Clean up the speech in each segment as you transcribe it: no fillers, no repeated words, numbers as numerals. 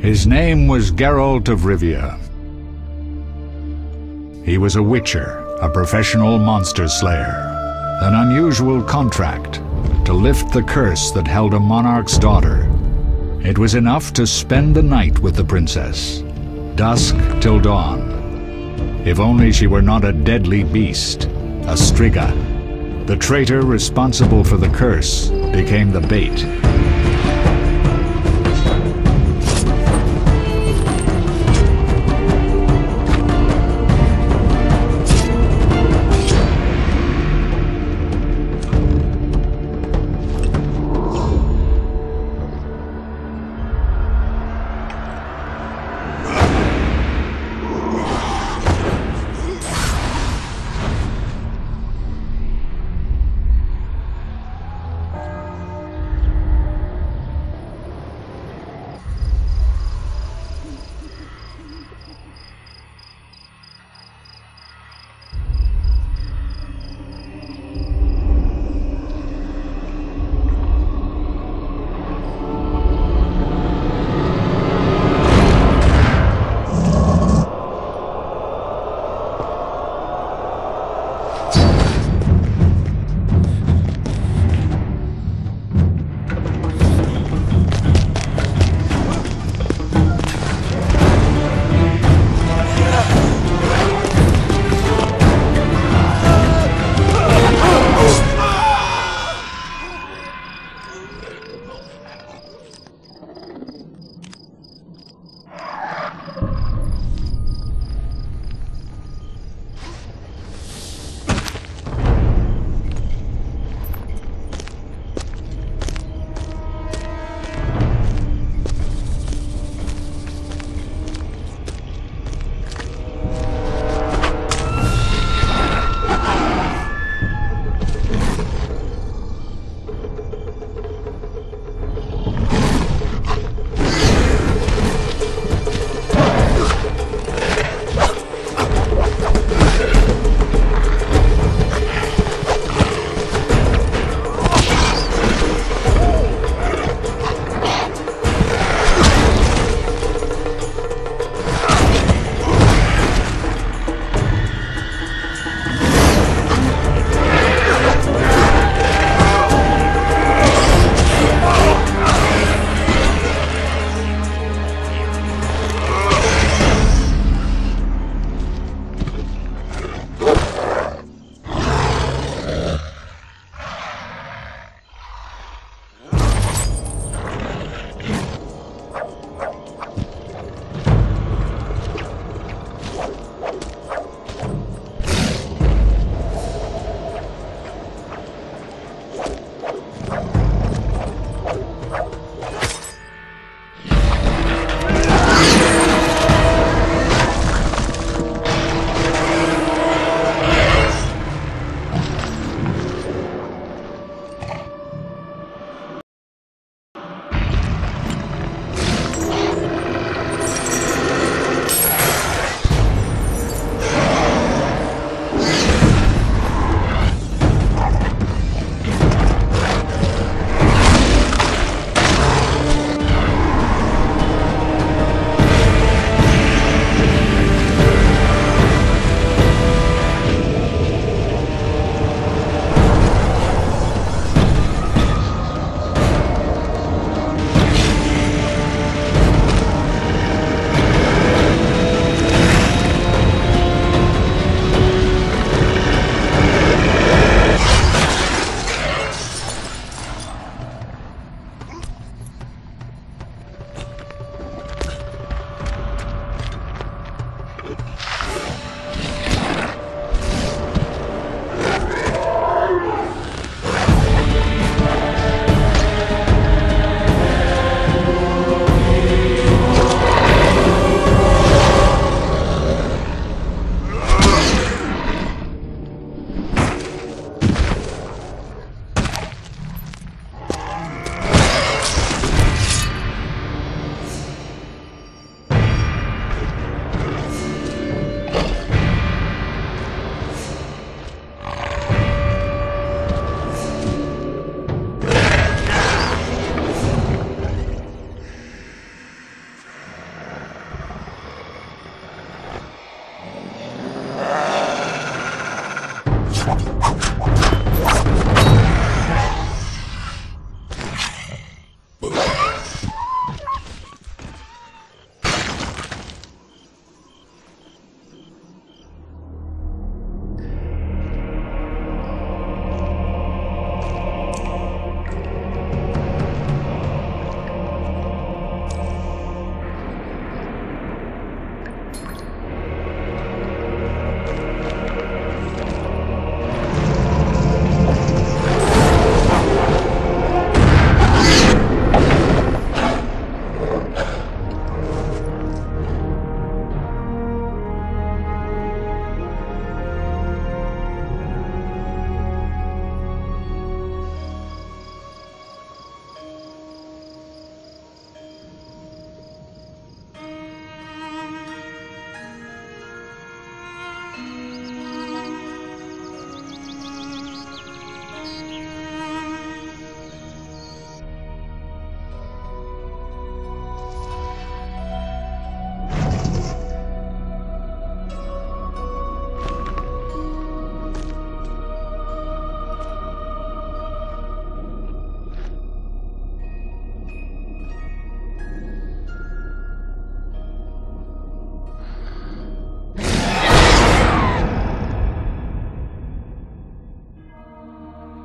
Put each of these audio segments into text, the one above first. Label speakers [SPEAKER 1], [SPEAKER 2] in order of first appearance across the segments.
[SPEAKER 1] His name was Geralt of Rivia. He was a witcher, a professional monster slayer. An unusual contract to lift the curse that held a monarch's daughter. It was enough to spend the night with the princess, dusk till dawn. If only she were not a deadly beast, a striga. The traitor responsible for the curse became the bait.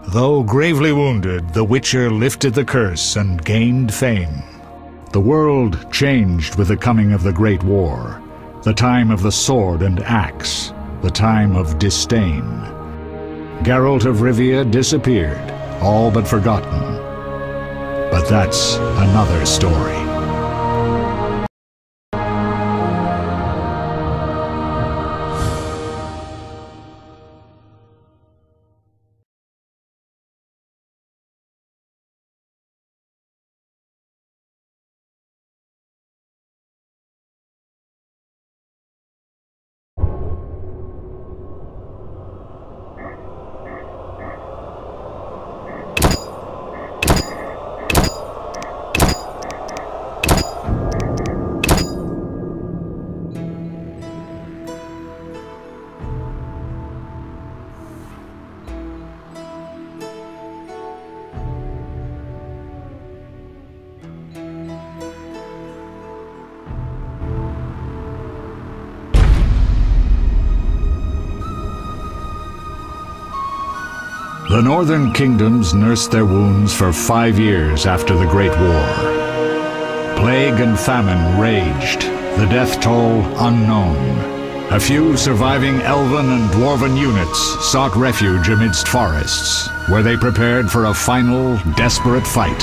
[SPEAKER 1] Though gravely wounded, the Witcher lifted the curse and gained fame. The world changed with the coming of the Great War, the time of the sword and axe, the time of disdain. Geralt of Rivia disappeared, all but forgotten. But that's another story. The northern kingdoms nursed their wounds for 5 years after the Great War. Plague and famine raged, the death toll unknown. A few surviving elven and dwarven units sought refuge amidst forests, where they prepared for a final, desperate fight.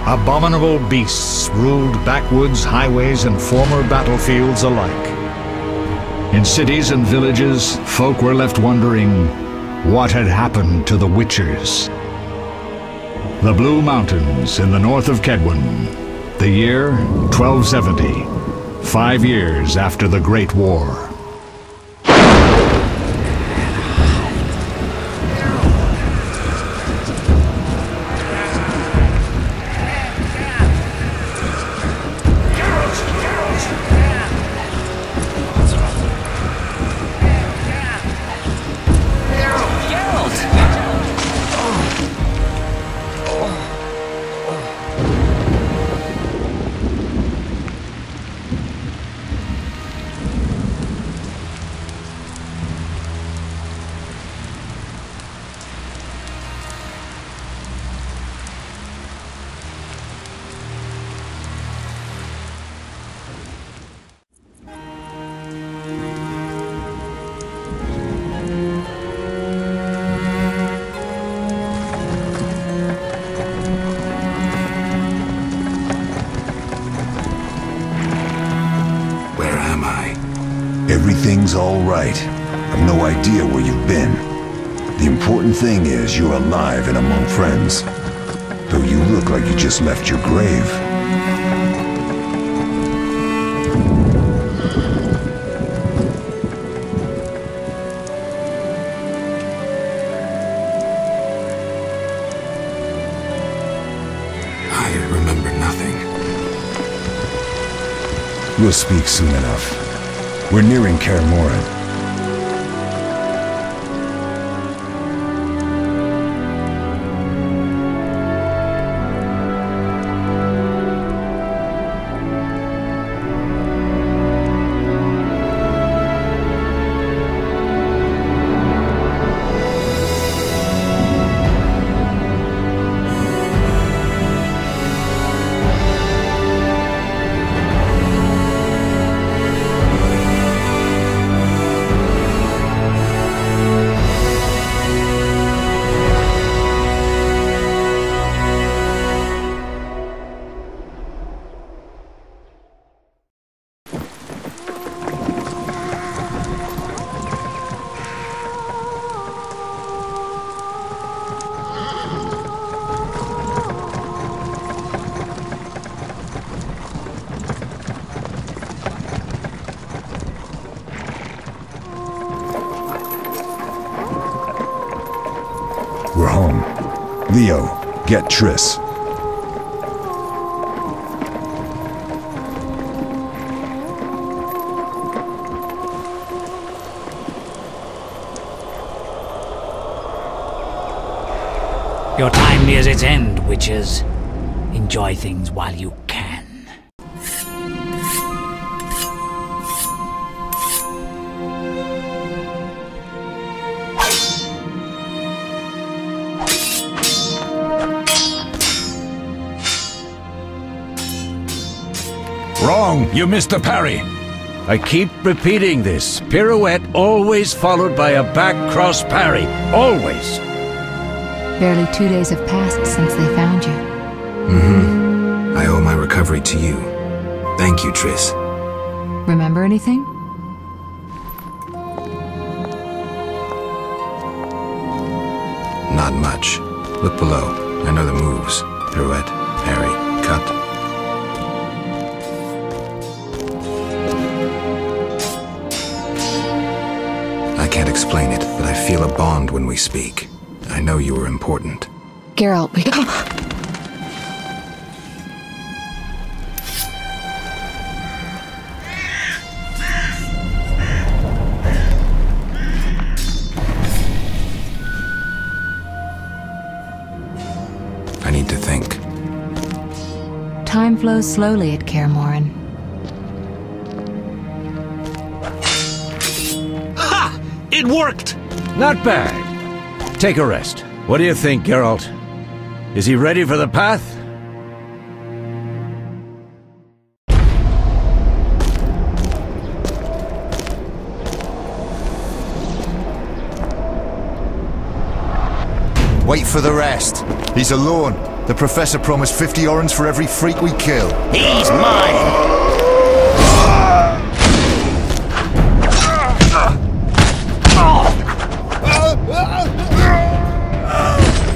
[SPEAKER 1] Abominable beasts ruled backwoods, highways, and former battlefields alike. In cities and villages, folk were left wondering, what had happened to the Witchers? The Blue Mountains in the north of Kedwen. The year 1270, 5 years after the Great War.
[SPEAKER 2] Everything's all right. I've no idea where you've been. The important thing is you're alive and among friends. Though you look like you just left your grave.
[SPEAKER 3] I remember nothing.
[SPEAKER 2] We'll speak soon enough. We're nearing Kaer Morhen. Leo, get Triss.
[SPEAKER 3] Your time nears its end, witches. Enjoy things while you can.
[SPEAKER 4] Wrong! You missed the parry! I keep repeating this. Pirouette always followed by a back cross parry. Always!
[SPEAKER 5] Barely 2 days have passed since they found you.
[SPEAKER 6] I owe my recovery to you. Thank you, Triss.
[SPEAKER 5] Remember anything?
[SPEAKER 6] Not much. Look below. I know the moves. Pirouette, parry, cut. I can't explain it, but I feel a bond when we speak. I know you were important.
[SPEAKER 5] Geralt, we go.
[SPEAKER 6] I need to think.
[SPEAKER 5] Time flows slowly at Kaer Morhen.
[SPEAKER 4] Ha! It worked! Not bad. Take a rest. What do you think, Geralt? Is he ready for the path?
[SPEAKER 7] Wait for the rest. He's alone. The Professor promised 50 orens for every freak we kill.
[SPEAKER 4] He's mine!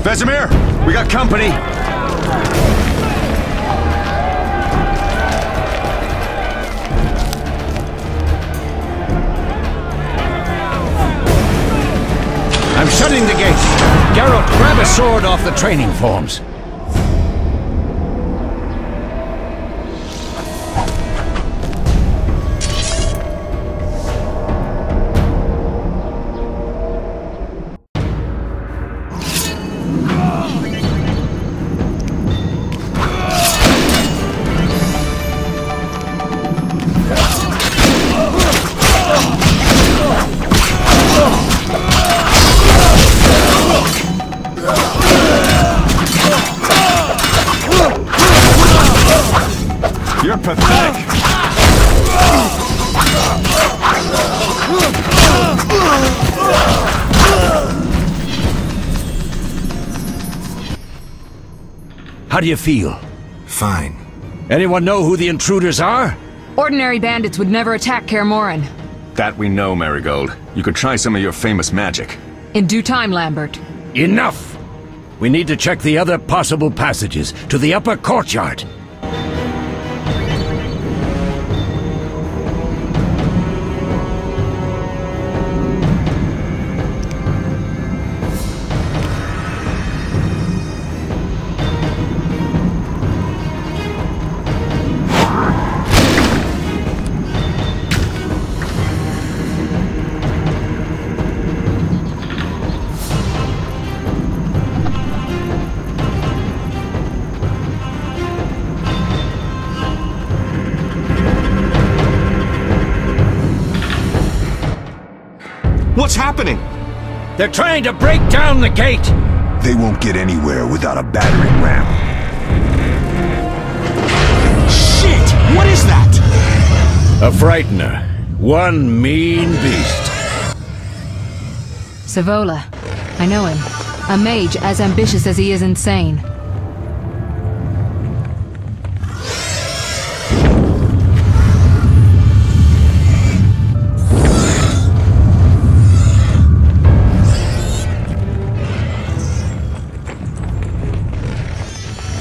[SPEAKER 7] Vesemir, we got company.
[SPEAKER 4] I'm shutting the gate. Geralt, grab a sword off the training forms.
[SPEAKER 7] You're pathetic.
[SPEAKER 4] How do you feel?
[SPEAKER 6] Fine.
[SPEAKER 4] Anyone know who the intruders are?
[SPEAKER 5] Ordinary bandits would never attack Kaer Morhen.
[SPEAKER 8] That we know, Marigold. You could try some of your famous magic.
[SPEAKER 5] In due time, Lambert.
[SPEAKER 4] Enough! We need to check the other possible passages to the upper courtyard.
[SPEAKER 7] What's happening?
[SPEAKER 4] They're trying to break down the gate!
[SPEAKER 2] They won't get anywhere without a battering ram.
[SPEAKER 7] Shit! What is that?
[SPEAKER 4] A frightener. One mean beast.
[SPEAKER 5] Savola. I know him. A mage as ambitious as he is insane.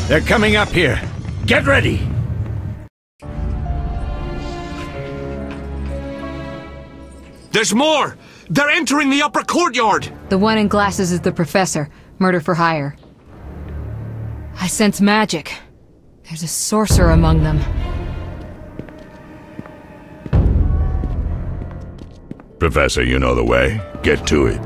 [SPEAKER 4] They're coming up here. Get ready!
[SPEAKER 7] There's more! They're entering the upper courtyard!
[SPEAKER 5] The one in glasses is the Professor. Murder for hire. I sense magic. There's a sorcerer among them.
[SPEAKER 4] Professor, you know the way. Get to it.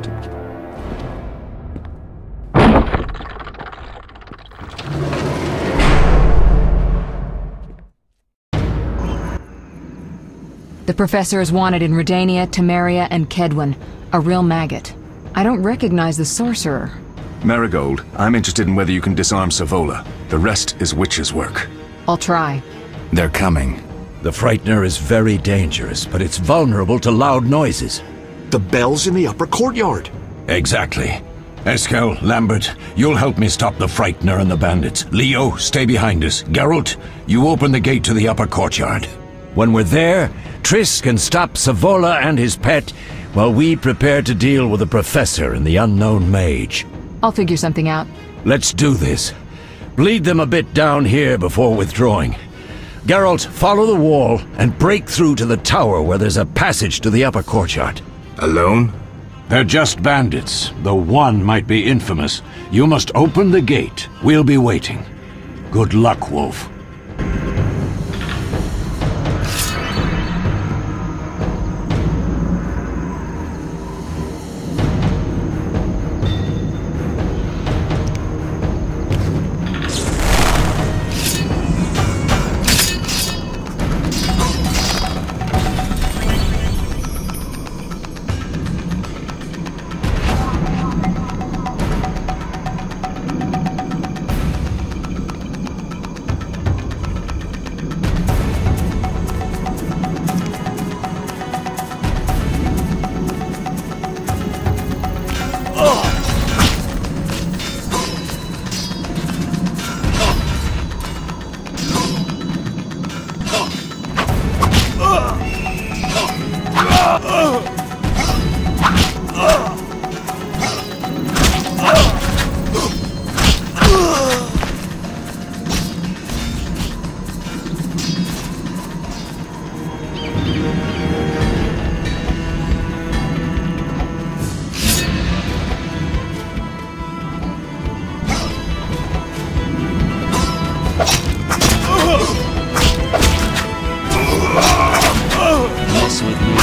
[SPEAKER 5] The professor is wanted in Redania, Temeria, and Kedwen. A real maggot. I don't recognize the sorcerer.
[SPEAKER 8] Marigold, I'm interested in whether you can disarm Savola. The rest is witch's work.
[SPEAKER 5] I'll try.
[SPEAKER 6] They're coming.
[SPEAKER 4] The Frightener is very dangerous, but it's vulnerable to loud noises.
[SPEAKER 9] The bell's in the upper courtyard.
[SPEAKER 4] Exactly. Eskel, Lambert, you'll help me stop the Frightener and the bandits. Leo, stay behind us. Geralt, you open the gate to the upper courtyard. When we're there, Triss can stop Savola and his pet, while we prepare to deal with the Professor and the unknown mage.
[SPEAKER 5] I'll figure something out.
[SPEAKER 4] Let's do this. Bleed them a bit down here before withdrawing. Geralt, follow the wall and break through to the tower where there's a passage to the upper courtyard.
[SPEAKER 6] Alone?
[SPEAKER 4] They're just bandits, though one might be infamous. You must open the gate. We'll be waiting. Good luck, Wolf.
[SPEAKER 10] Mess with me